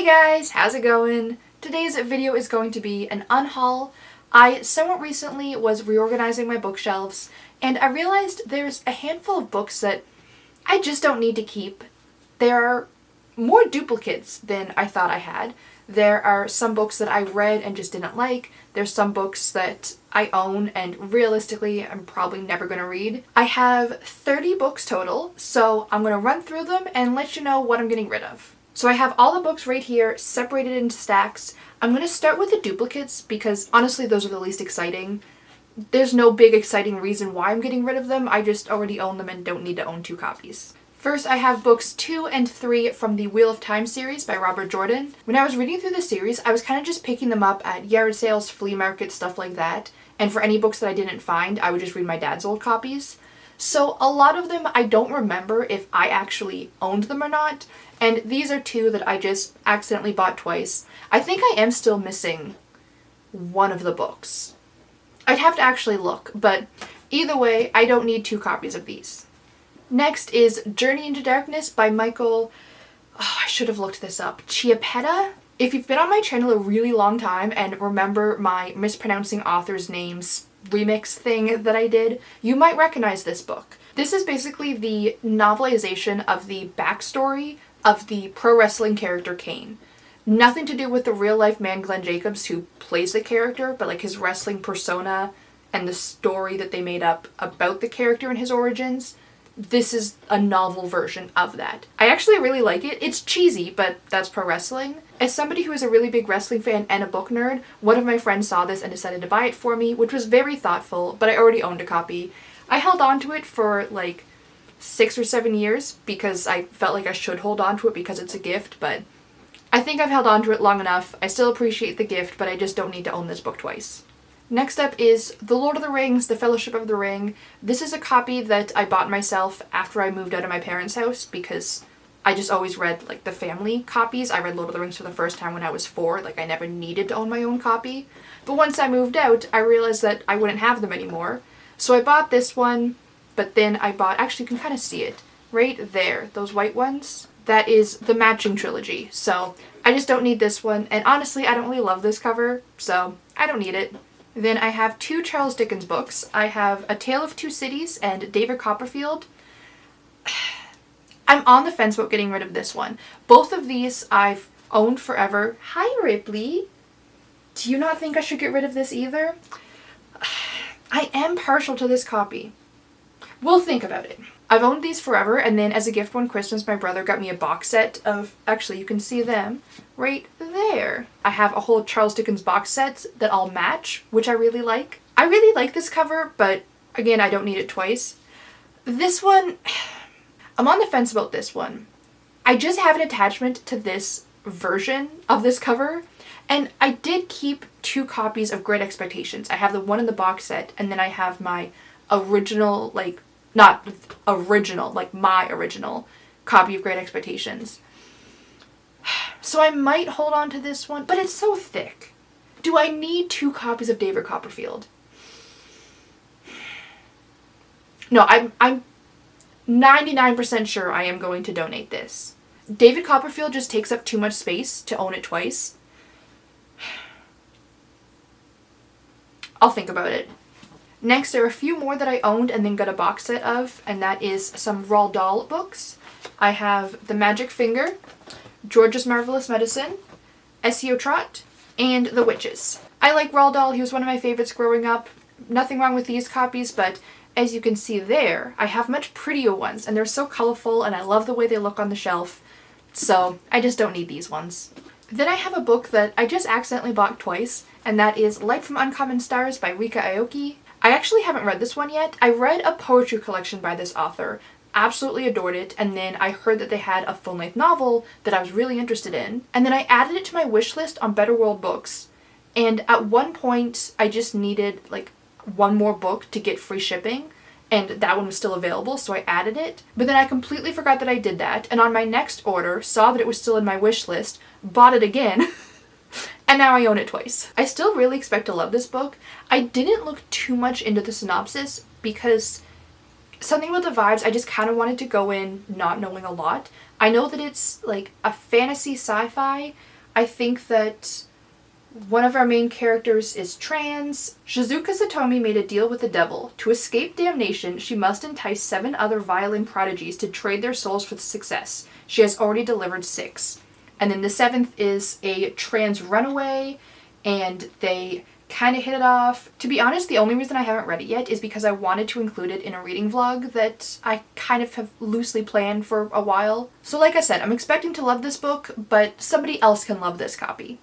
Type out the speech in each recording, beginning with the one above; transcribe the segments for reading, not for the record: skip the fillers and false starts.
guys, how's it going? Today's video is going to be an unhaul. I somewhat recently was reorganizing my bookshelves and I realized there's a handful of books that I just don't need to keep. There are more duplicates than I thought I had. There are some books that I read and just didn't like. There's some books that I own and realistically I'm probably never going to read. I have 30 books total, so I'm going to run through them and let you know what I'm getting rid of. So I have all the books right here separated into stacks. I'm going to start with the duplicates because honestly those are the least exciting. There's no big exciting reason why I'm getting rid of them. I just already own them and don't need to own 2 copies. First, I have books 2 and 3 from the Wheel of Time series by Robert Jordan. When I was reading through the series, I was kind of just picking them up at yard sales, flea markets, stuff like that. And for any books that I didn't find, I would just read my dad's old copies. So a lot of them I don't remember if I actually owned them or not. And these are 2 that I just accidentally bought twice. I think I am still missing one of the books. I'd have to actually look, but either way, I don't need 2 copies of these. Next is Journey into Darkness by Michael, I should have looked this up, Chiappetta? If you've been on my channel a really long time and remember my mispronouncing authors' names remix thing that I did, you might recognize this book. This is basically the novelization of the backstory of the pro wrestling character Kane. Nothing to do with the real life man Glenn Jacobs who plays the character, but like his wrestling persona and the story that they made up about the character and his origins. This is a novel version of that. I actually really like it. It's cheesy, but that's pro wrestling. As somebody who is a really big wrestling fan and a book nerd, one of my friends saw this and decided to buy it for me, which was very thoughtful, but I already owned a copy. I held on to it for like 6 or 7 years because I felt like I should hold on to it because it's a gift, but I think I've held on to it long enough. I still appreciate the gift, but I just don't need to own this book twice. Next up is The Lord of the Rings, The Fellowship of the Ring. This is a copy that I bought myself after I moved out of my parents' house because I just always read like the family copies. I read Lord of the Rings for the first time when I was 4, like I never needed to own my own copy. But once I moved out, I realized that I wouldn't have them anymore. So I bought this one, but then I bought, actually you can kind of see it, right there, those white ones. That is the matching trilogy, so I just don't need this one, and honestly I don't really love this cover, so I don't need it. Then I have 2 Charles Dickens books. I have A Tale of Two Cities and David Copperfield. I'm on the fence about getting rid of this one. Both of these I've owned forever. Hi Ripley! Do you not think I should get rid of this either? I am partial to this copy. We'll think about it. I've owned these forever, and then as a gift one Christmas my brother got me a box set of, actually you can see them right there. I have a whole Charles Dickens box set that all match, which I really like. I really like this cover, but again I don't need it twice. This one, I'm on the fence about this one. I just have an attachment to this version of this cover, and I did keep 2 copies of Great Expectations. I have the one in the box set, and then I have my original, like, not original, like my original copy of Great Expectations. So I might hold on to this one, but it's so thick. Do I need 2 copies of David Copperfield? No, I'm 99% sure I am going to donate this. David Copperfield just takes up too much space to own it twice. I'll think about it. Next, there are a few more that I owned and then got a box set of, and that is some Roald Dahl books. I have The Magic Finger, George's Marvelous Medicine, SEO Trot, and The Witches. I like Roald Dahl. He was one of my favorites growing up. Nothing wrong with these copies, but as you can see there, I have much prettier ones, and they're so colorful, and I love the way they look on the shelf, so I just don't need these ones. Then I have a book that I just accidentally bought twice, and that is Light from Uncommon Stars by Rika Aoki. I actually haven't read this one yet. I read a poetry collection by this author, absolutely adored it, and then I heard that they had a full-length novel that I was really interested in, and then I added it to my wish list on Better World Books, and at one point I just needed like one more book to get free shipping, and that one was still available, so I added it, but then I completely forgot that I did that, and on my next order saw that it was still in my wish list, bought it again, and now I own it twice. I still really expect to love this book. I didn't look too much into the synopsis because something with the vibes, I just kind of wanted to go in not knowing a lot. I know that it's like a fantasy sci-fi. I think that one of our main characters is trans. Shizuka Satomi made a deal with the devil. To escape damnation, she must entice 7 other violin prodigies to trade their souls for success. She has already delivered 6. And then the 7th is a trans runaway, and they kind of hit it off. To be honest, the only reason I haven't read it yet is because I wanted to include it in a reading vlog that I kind of have loosely planned for a while. So like I said, I'm expecting to love this book, but somebody else can love this copy.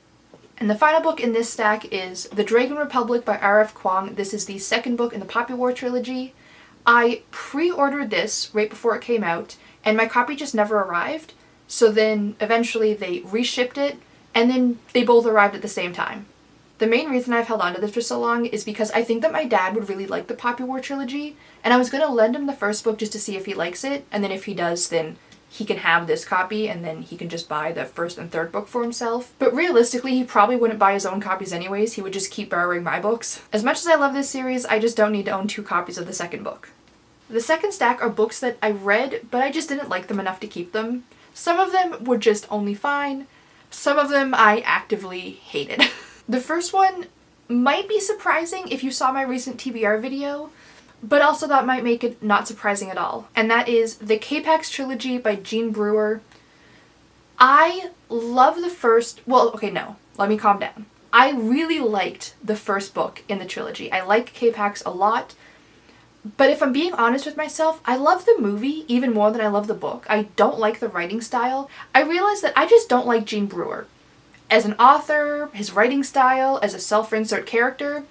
And the final book in this stack is The Dragon Republic by R.F. Kuang. This is the 2nd book in the Poppy War trilogy. I pre-ordered this right before it came out, and my copy just never arrived. So then eventually they reshipped it, and then they both arrived at the same time. The main reason I've held on to this for so long is because I think that my dad would really like the Poppy War trilogy, and I was going to lend him the first book just to see if he likes it, and then if he does, then he can have this copy, and then he can just buy the 1st and 3rd book for himself. But realistically, he probably wouldn't buy his own copies anyways. He would just keep borrowing my books. As much as I love this series, I just don't need to own 2 copies of the 2nd book. The second stack are books that I read, but I just didn't like them enough to keep them. Some of them were just only fine. Some of them I actively hated. The first one might be surprising if you saw my recent TBR video, but also that might make it not surprising at all. And that is the K-Pax trilogy by Jean Brewer. I love the first, well, okay, no, let me calm down. I really liked the first book in the trilogy. I like K-Pax a lot, but if I'm being honest with myself, I love the movie even more than I love the book. I don't like the writing style. I realize that I just don't like Jean Brewer. As an author, his writing style, as a self-insert character,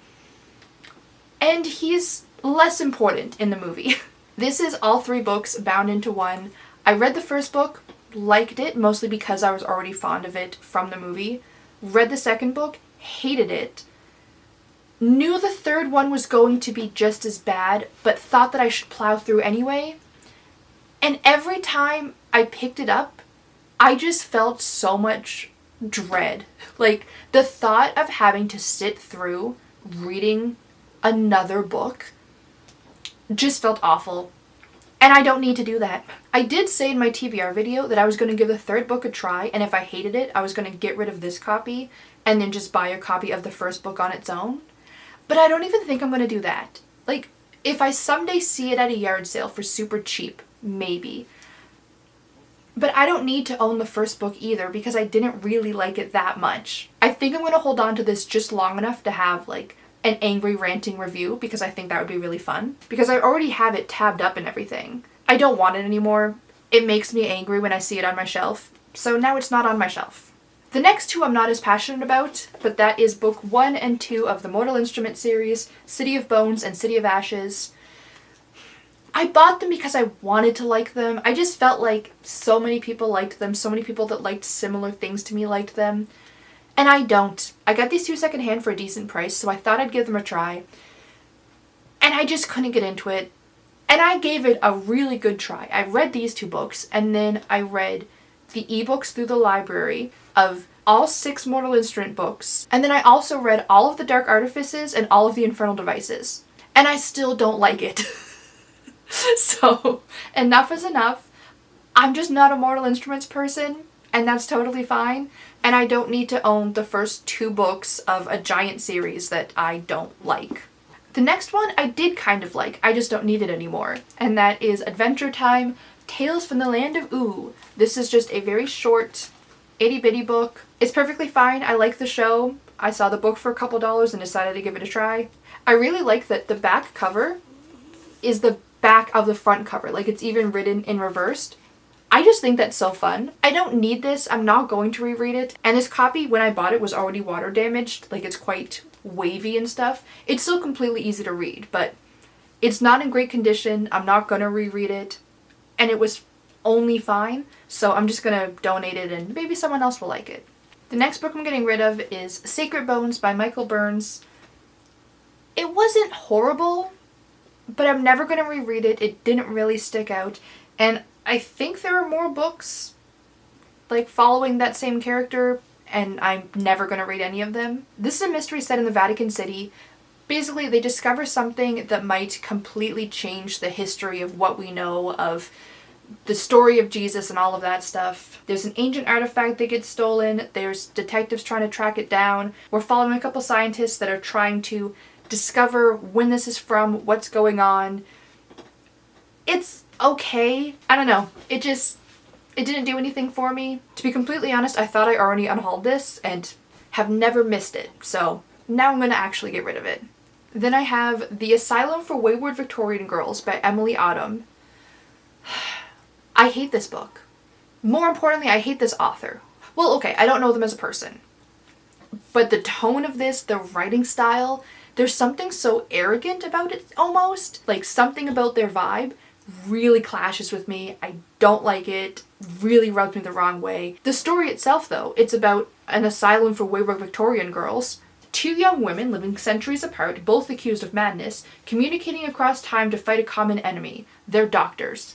and he's less important in the movie. This is all 3 books bound into one. I read the first book, liked it, mostly because I was already fond of it from the movie. Read the 2nd book, hated it. Knew the 3rd one was going to be just as bad, but thought that I should plow through anyway. And every time I picked it up, I just felt so much dread. Like, the thought of having to sit through reading another book just felt awful. And I don't need to do that. I did say in my TBR video that I was going to give the 3rd book a try, and if I hated it, I was going to get rid of this copy and then just buy a copy of the 1st book on its own. But I don't even think I'm going to do that. Like, if I someday see it at a yard sale for super cheap, maybe. But I don't need to own the 1st book either because I didn't really like it that much. I think I'm going to hold on to this just long enough to have, like, an angry ranting review because I think that would be really fun. Because I already have it tabbed up and everything. I don't want it anymore. It makes me angry when I see it on my shelf. So now it's not on my shelf. The next 2 I'm not as passionate about, but that is book 1 and 2 of the Mortal Instrument series, City of Bones and City of Ashes. I bought them because I wanted to like them. I just felt like so many people liked them. So many people that liked similar things to me liked them. And I don't. I got these 2 secondhand for a decent price, so I thought I'd give them a try. And I just couldn't get into it. And I gave it a really good try. I read these 2 books, and then I read the ebooks through the library of all 6 Mortal Instrument books. And then I also read all of the Dark Artifices and all of the Infernal Devices. And I still don't like it. So, enough is enough. I'm just not a Mortal Instruments person, and that's totally fine. And I don't need to own the first 2 books of a giant series that I don't like. The next one I did kind of like, I just don't need it anymore. And that is Adventure Time, Tales from the Land of Ooh. This is just a very short, itty-bitty book. It's perfectly fine. I like the show. I saw the book for a couple dollars and decided to give it a try. I really like that the back cover is the back of the front cover. Like, it's even written in reversed. I just think that's so fun. I don't need this. I'm not going to reread it. And this copy, when I bought it, was already water damaged. Like, it's quite wavy and stuff. It's still completely easy to read, but it's not in great condition. I'm not going to reread it. And it was only fine. So I'm just going to donate it and maybe someone else will like it. The next book I'm getting rid of is Sacred Bones by Michael Burns. It wasn't horrible, but I'm never going to reread it. It didn't really stick out. And I think there are more books like following that same character, and I'm never going to read any of them. This is a mystery set in the Vatican City. Basically, they discover something that might completely change the history of what we know of the story of Jesus and all of that stuff. There's an ancient artifact that gets stolen. There's detectives trying to track it down. We're following a couple scientists that are trying to discover when this is from, what's going on. It's okay. I don't know. It didn't do anything for me. To be completely honest, I thought I already unhauled this and have never missed it. So now I'm going to actually get rid of it. Then I have The Asylum for Wayward Victorian Girls by Emily Autumn. I hate this book. More importantly, I hate this author. Well, okay, I don't know them as a person. But the tone of this, the writing style, there's something so arrogant about it almost. Like something about their vibe really clashes with me. I don't like it. Really rubs me the wrong way. The story itself, though, it's about an asylum for wayward Victorian girls. Two young women living centuries apart, both accused of madness, communicating across time to fight a common enemy. They're doctors.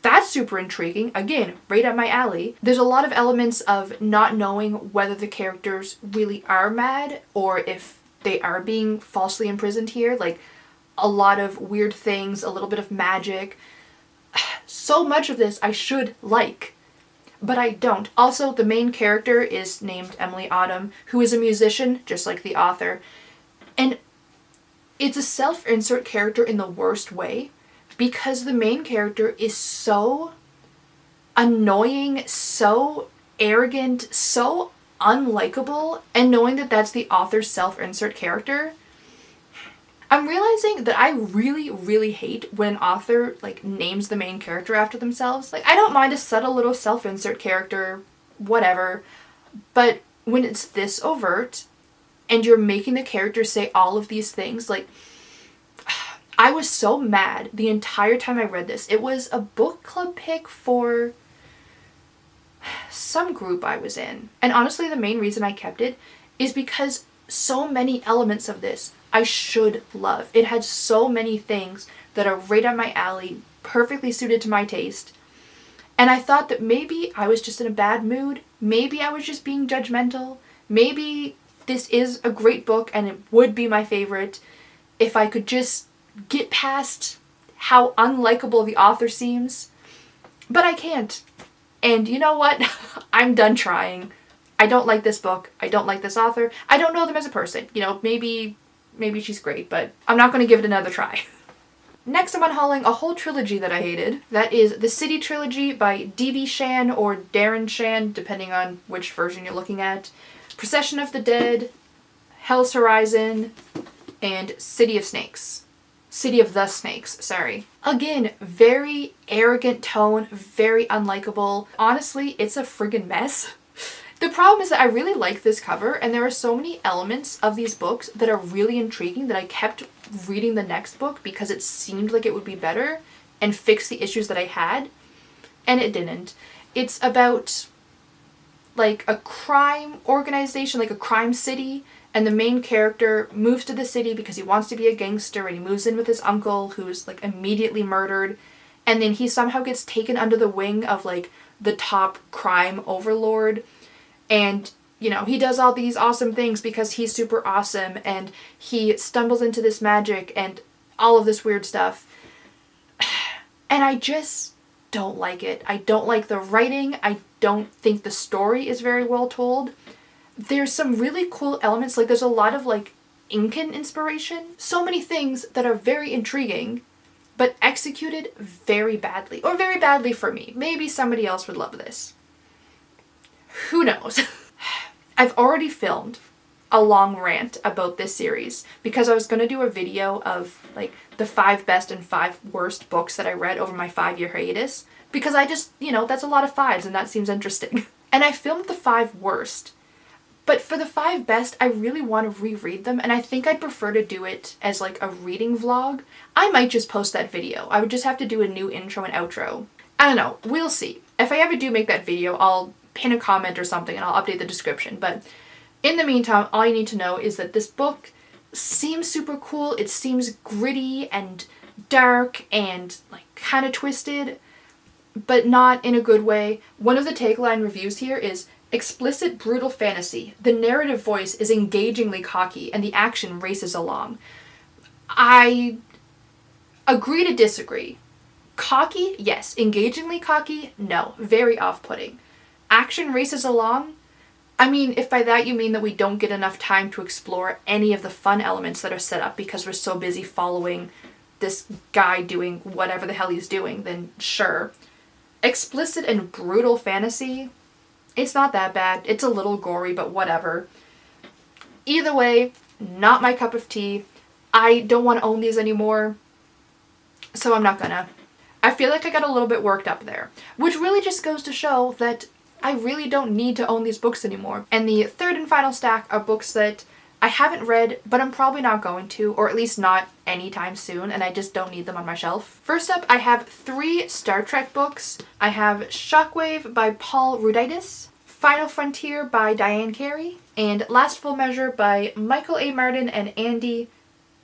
That's super intriguing. Again, right up my alley. There's a lot of elements of not knowing whether the characters really are mad or if they are being falsely imprisoned here. Like, a lot of weird things, a little bit of magic. So much of this I should like, but I don't. Also, the main character is named Emily Autumn, who is a musician, just like the author. And it's a self-insert character in the worst way, because the main character is so annoying, so arrogant, so unlikable, and knowing that that's the author's self-insert character, I'm realizing that I really, really hate when an author, like, names the main character after themselves. Like, I don't mind a subtle little self-insert character, whatever, but when it's this overt, and you're making the character say all of these things, like, I was so mad the entire time I read this. It was a book club pick for some group I was in. And honestly, the main reason I kept it is because so many elements of this I should love. It had so many things that are right up my alley, perfectly suited to my taste. And I thought that maybe I was just in a bad mood. Maybe I was just being judgmental. Maybe this is a great book and it would be my favorite if I could just get past how unlikable the author seems. But I can't. And you know what? I'm done trying. I don't like this book. I don't like this author. I don't know them as a person. You know, maybe she's great, but I'm not going to give it another try. Next, I'm unhauling a whole trilogy that I hated. That is the City Trilogy by D.B. Shan or Darren Shan, depending on which version you're looking at. Procession of the Dead, Hell's Horizon, and City of Snakes. City of the Snakes, sorry. Again, very arrogant tone, very unlikable. Honestly, it's a friggin' mess. The problem is that I really like this cover, and there are so many elements of these books that are really intriguing that I kept reading the next book because it seemed like it would be better and fix the issues that I had, and it didn't. It's about, like, a crime organization, like a crime city, and the main character moves to the city because he wants to be a gangster, and he moves in with his uncle who's, like, immediately murdered, and then he somehow gets taken under the wing of, like, the top crime overlord. And, you know, he does all these awesome things because he's super awesome, and he stumbles into this magic and all of this weird stuff. And I just don't like it. I don't like the writing. I don't think the story is very well told. There's some really cool elements, like there's a lot of, like, Incan inspiration. So many things that are very intriguing, but executed very badly. Or very badly for me. Maybe somebody else would love this. Who knows? I've already filmed a long rant about this series because I was going to do a video of, like, the 5 best and 5 worst books that I read over my 5-year hiatus, because I just, you know, that's a lot of 5s and that seems interesting. And I filmed the 5 worst, but for the 5 best, I really want to reread them, and I think I'd prefer to do it as, like, a reading vlog. I might just post that video. I would just have to do a new intro and outro. I don't know. We'll see. If I ever do make that video, I'll pin a comment or something and I'll update the description. But in the meantime, all you need to know is that this book seems super cool. It seems gritty and dark and, like, kind of twisted, but not in a good way. One of the tagline reviews here is explicit brutal fantasy. The narrative voice is engagingly cocky and the action races along. I agree to disagree. Cocky? Yes. Engagingly cocky? No. Very off-putting. Action races along? I mean, if by that you mean that we don't get enough time to explore any of the fun elements that are set up because we're so busy following this guy doing whatever the hell he's doing, then sure. Explicit and brutal fantasy? It's not that bad. It's a little gory, but whatever. Either way, not my cup of tea. I don't want to own these anymore, so I'm not gonna. I feel like I got a little bit worked up there, which really just goes to show that I really don't need to own these books anymore. And the third and final stack are books that I haven't read, but I'm probably not going to, or at least not anytime soon, and I just don't need them on my shelf. First up, I have 3 Star Trek books. I have Shockwave by Paul Ruditis, Final Frontier by Diane Carey, and Last Full Measure by Michael A. Martin and Andy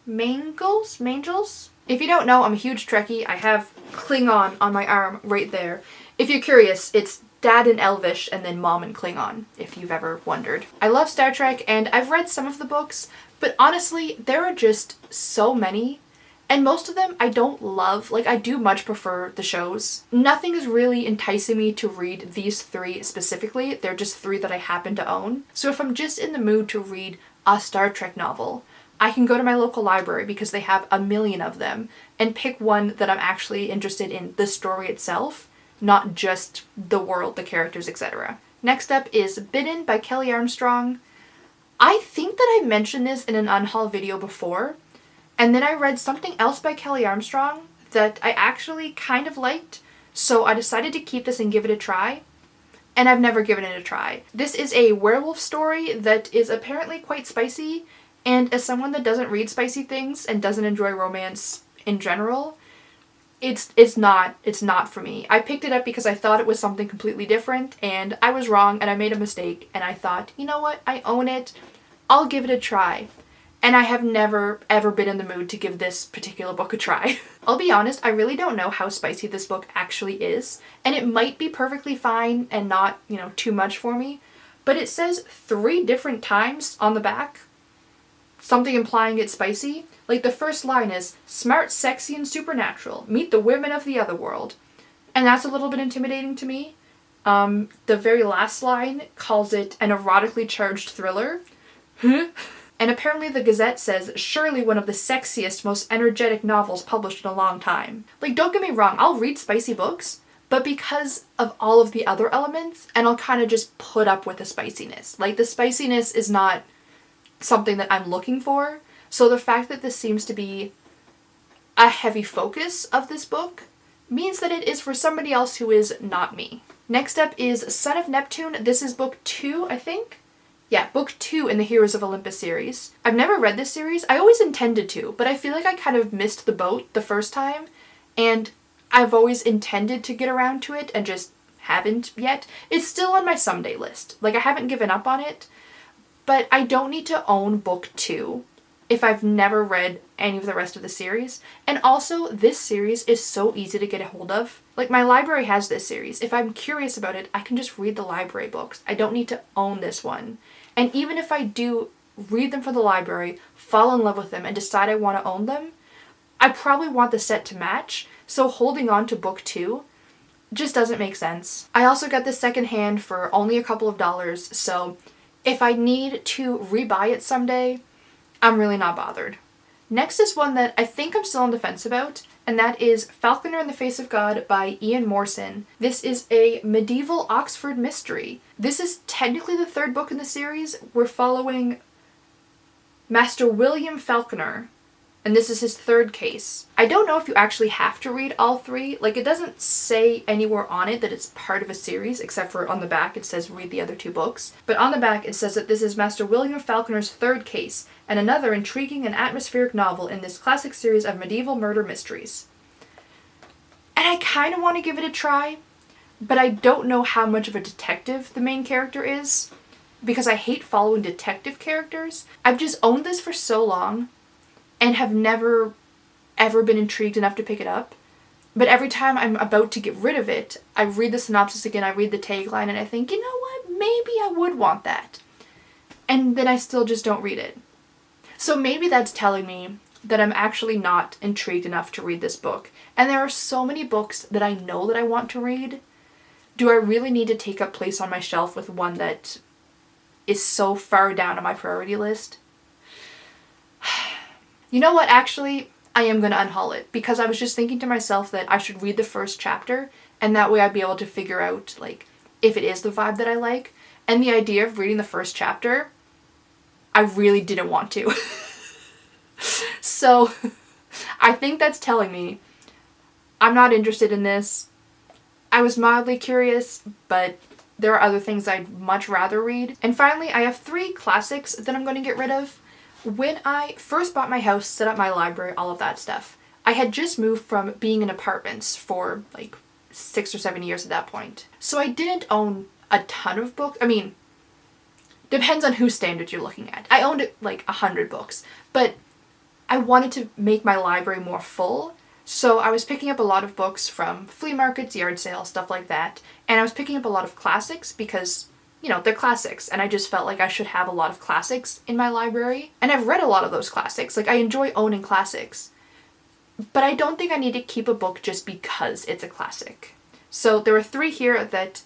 Mangels? If you don't know, I'm a huge Trekkie. I have Klingon on my arm right there. If you're curious, it's Dad in Elvish and then Mom in Klingon, if you've ever wondered. I love Star Trek and I've read some of the books, but honestly, there are just so many, and most of them I don't love. Like, I do much prefer the shows. Nothing is really enticing me to read these 3 specifically. They're just 3 that I happen to own. So if I'm just in the mood to read a Star Trek novel, I can go to my local library because they have a million of them and pick one that I'm actually interested in the story itself, not just the world, the characters, etc. Next up is Bidden by Kelly Armstrong. I think that I mentioned this in an Unhaul video before, and then I read something else by Kelly Armstrong that I actually kind of liked, so I decided to keep this and give it a try, and I've never given it a try. This is a werewolf story that is apparently quite spicy, and as someone that doesn't read spicy things and doesn't enjoy romance in general, it's not for me. I picked it up because I thought it was something completely different, and I was wrong and I made a mistake, and I thought, you know what, I own it, I'll give it a try. And I have never ever been in the mood to give this particular book a try. I'll be honest, I really don't know how spicy this book actually is, and it might be perfectly fine and not, too much for me, but it says 3 different times on the back something implying it's spicy. Like, the first line is, smart, sexy, and supernatural. Meet the women of the other world. And that's a little bit intimidating to me. The very last line calls it an erotically charged thriller. And apparently the Gazette says, surely one of the sexiest, most energetic novels published in a long time. Like, don't get me wrong, I'll read spicy books, but because of all of the other elements, and I'll kind of just put up with the spiciness. Like, the spiciness is not something that I'm looking for. So the fact that this seems to be a heavy focus of this book means that it is for somebody else who is not me. Next up is Son of Neptune. This is book 2, I think? Yeah, book 2 in the Heroes of Olympus series. I've never read this series. I always intended to, but I feel like I kind of missed the boat the first time, and I've always intended to get around to it and just haven't yet. It's still on my someday list. Like, I haven't given up on it, but I don't need to own book 2 if I've never read any of the rest of the series. And also, this series is so easy to get a hold of. Like, my library has this series. If I'm curious about it, I can just read the library books. I don't need to own this one. And even if I do read them from the library, fall in love with them, and decide I want to own them, I probably want the set to match, so holding on to book 2 just doesn't make sense. I also got this secondhand for only a couple of dollars, so if I need to rebuy it someday, I'm really not bothered. Next is one that I think I'm still on the fence about, and that is Falconer in the Face of God by Ian Morson. This is a medieval Oxford mystery. This is technically the 3rd book in the series. We're following Master William Falconer, and this is his 3rd case. I don't know if you actually have to read all 3. Like, it doesn't say anywhere on it that it's part of a series, except for on the back it says read the other 2 books. But on the back it says that this is Master William Falconer's 3rd case, and another intriguing and atmospheric novel in this classic series of medieval murder mysteries. And I kind of want to give it a try, but I don't know how much of a detective the main character is, because I hate following detective characters. I've just owned this for so long, and have never ever been intrigued enough to pick it up. But every time I'm about to get rid of it, I read the synopsis again, I read the tagline, and I think, you know what, maybe I would want that. And then I still just don't read it. So maybe that's telling me that I'm actually not intrigued enough to read this book. And there are so many books that I know that I want to read. Do I really need to take up place on my shelf with one that is so far down on my priority list? You know what, actually, I am going to unhaul it, because I was just thinking to myself that I should read the first chapter, and that way I'd be able to figure out, like, if it is the vibe that I like. And the idea of reading the first chapter, I really didn't want to. So, I think that's telling me I'm not interested in this. I was mildly curious, but there are other things I'd much rather read. And finally, I have 3 classics that I'm going to get rid of. When I first bought my house, set up my library, all of that stuff, I had just moved from being in apartments for like 6 or 7 years at that point. So I didn't own a ton of books. I mean, depends on whose standard you're looking at. I owned like 100 books, but I wanted to make my library more full. So I was picking up a lot of books from flea markets, yard sales, stuff like that. And I was picking up a lot of classics because, you know, they're classics, and I just felt like I should have a lot of classics in my library. And I've read a lot of those classics. Like, I enjoy owning classics. But I don't think I need to keep a book just because it's a classic. So there are 3 here that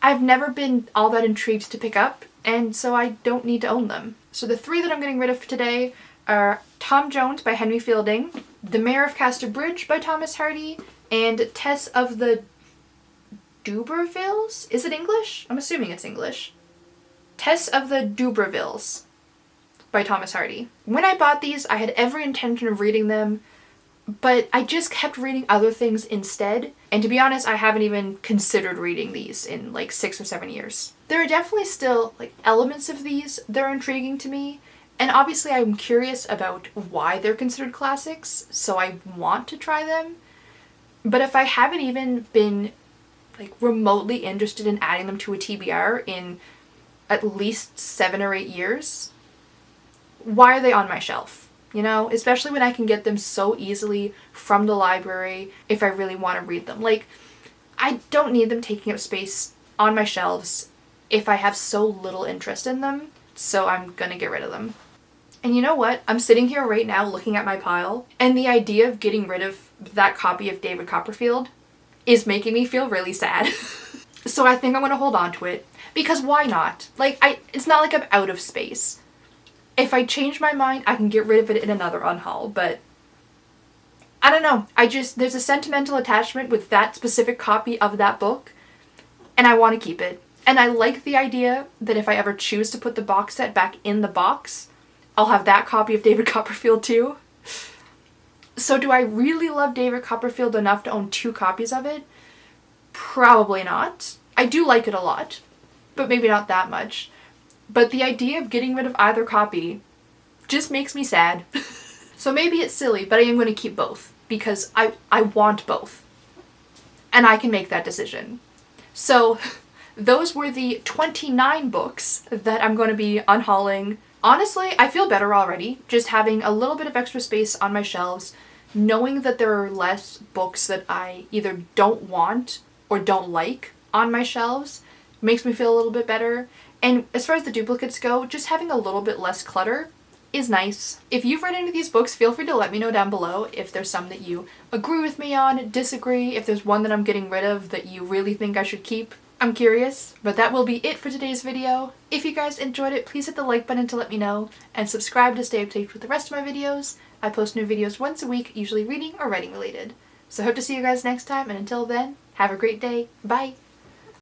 I've never been all that intrigued to pick up, and so I don't need to own them. So the 3 that I'm getting rid of today are Tom Jones by Henry Fielding, The Mayor of Casterbridge by Thomas Hardy, and Tess of the Dubervilles? Is it English? I'm assuming it's English. Tess of the Dubervilles by Thomas Hardy. When I bought these, I had every intention of reading them, but I just kept reading other things instead. And to be honest, I haven't even considered reading these in like 6 or 7 years. There are definitely still like elements of these that are intriguing to me. And obviously I'm curious about why they're considered classics, so I want to try them. But if I haven't even been like remotely interested in adding them to a TBR in at least 7 or 8 years, why are they on my shelf? You know, especially when I can get them so easily from the library if I really want to read them. Like, I don't need them taking up space on my shelves if I have so little interest in them, so I'm gonna get rid of them. And you know what? I'm sitting here right now looking at my pile, and the idea of getting rid of that copy of David Copperfield is making me feel really sad. So I think I'm gonna hold on to it, because why not? Like, it's not like I'm out of space. If I change my mind, I can get rid of it in another unhaul, but I don't know. There's a sentimental attachment with that specific copy of that book, and I want to keep it. And I like the idea that if I ever choose to put the box set back in the box, I'll have that copy of David Copperfield too. So do I really love David Copperfield enough to own 2 copies of it? Probably not. I do like it a lot, but maybe not that much. But the idea of getting rid of either copy just makes me sad. So maybe it's silly, but I am going to keep both because I want both. And I can make that decision. So those were the 29 books that I'm going to be unhauling. Honestly, I feel better already, just having a little bit of extra space on my shelves, knowing that there are less books that I either don't want or don't like on my shelves makes me feel a little bit better. And as far as the duplicates go, just having a little bit less clutter is nice. If you've read any of these books, feel free to let me know down below if there's some that you agree with me on, disagree, if there's one that I'm getting rid of that you really think I should keep. I'm curious, but that will be it for today's video. If you guys enjoyed it, please hit the like button to let me know, and subscribe to stay updated with the rest of my videos. I post new videos once a week, usually reading or writing related. So I hope to see you guys next time, and until then, have a great day. Bye!